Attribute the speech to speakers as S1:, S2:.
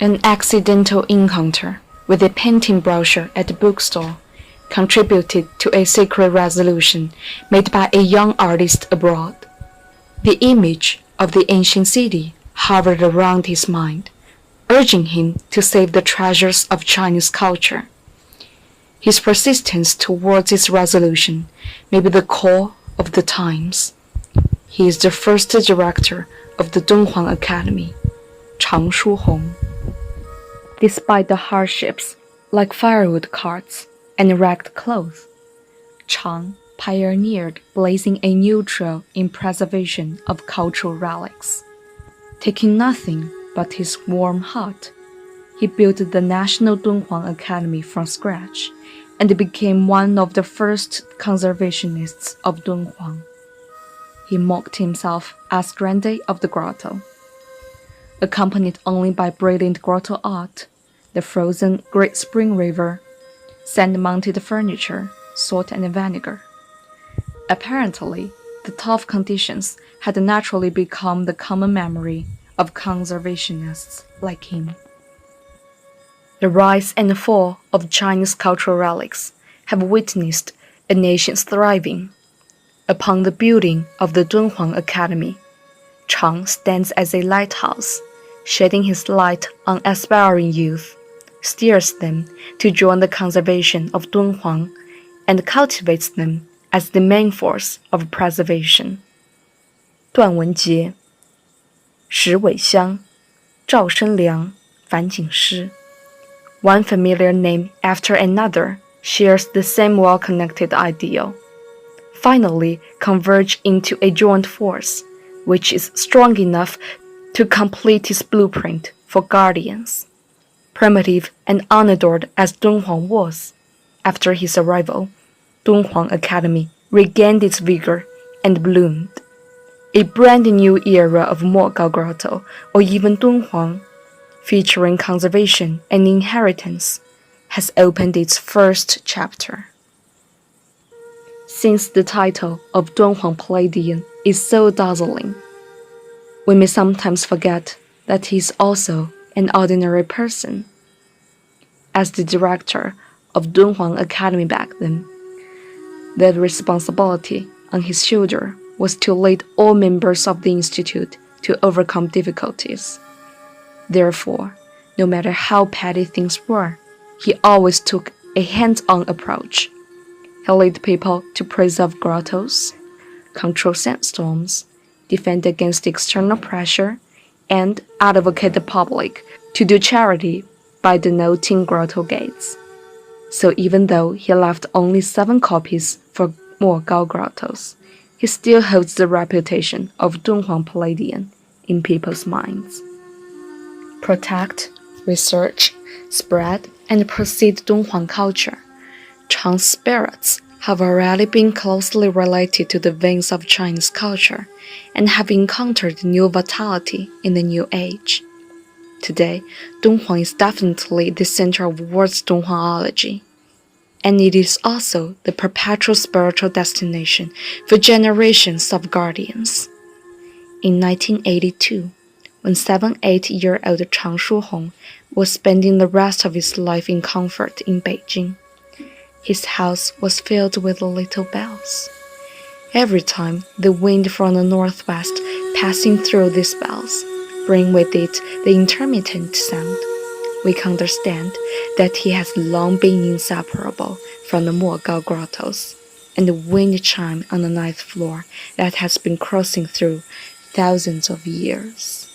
S1: An accidental encounter with a painting brochure at the bookstore contributed to a secret resolution made by a young artist abroad. The image of the ancient city hovered around his mind, urging him to save the treasures of Chinese culture. His persistence towards his resolution may be the core of the times. He is the first director of the Dunhuang Academy, Chang Shuhong. Despite the hardships, like firewood carts and ragged clothes, Chang pioneered blazing a new trail in preservation of cultural relics. Taking nothing but his warm heart, he built the National Dunhuang Academy from scratch and became one of the first conservationists of Dunhuang. He mocked himself as Grande of the Grotto. Accompanied only by brilliant grotto art, the frozen Great Spring River, sand-mounted furniture, salt and vinegar. Apparently, the tough conditions had naturally become the common memory of conservationists like him. The rise and fall of Chinese cultural relics have witnessed a nation's thriving. Upon the building of the Dunhuang Academy, Chang stands as a lighthouse, shedding his light on aspiring youth, steers them to join the conservation of Dunhuang, and cultivates them as the main force of preservation. 段文杰、石伟香、赵生良、樊锦诗. One familiar name after another shares the same well-connected ideal. Finally converge into a joint force, which is strong enough to complete its blueprint for guardians. Primitive and unadored as Dunhuang was, after his arrival, Dunhuang Academy regained its vigor and bloomed. A brand new era of Mogao Grotto, or even Dunhuang, featuring conservation and inheritance, has opened its first chapter. Since the title of Dunhuang Palladian is so dazzling, we may sometimes forget that he is also an ordinary person. As the director of Dunhuang Academy back then, the responsibility on his shoulder was to lead all members of the institute to overcome difficulties. Therefore, no matter how petty things were, he always took a hands-on approach. He led people to preserve grottos, control sandstorms, defend against external pressure, and advocate the public to do charity by denoting grotto gates. So even though he left only 7 copies for Mogao grottos, he still holds the reputation of Dunhuang Palladian in people's minds. Protect, research, spread, and proceed Dunhuang culture. Chang's spirits have already been closely related to the veins of Chinese culture and have encountered new vitality in the new age. Today, Dunhuang is definitely the center of world's Dunhuangology, and it is also the perpetual spiritual destination for generations of guardians. In 1982, when 7-8-year-old Chang Shuhong was spending the rest of his life in comfort in Beijing, his house was filled with little bells. Every time the wind from the northwest passing through these bells bring with it the intermittent sound, we can understand that he has long been inseparable from the Mogao grottos and the wind chime on the 9th floor that has been crossing through thousands of years.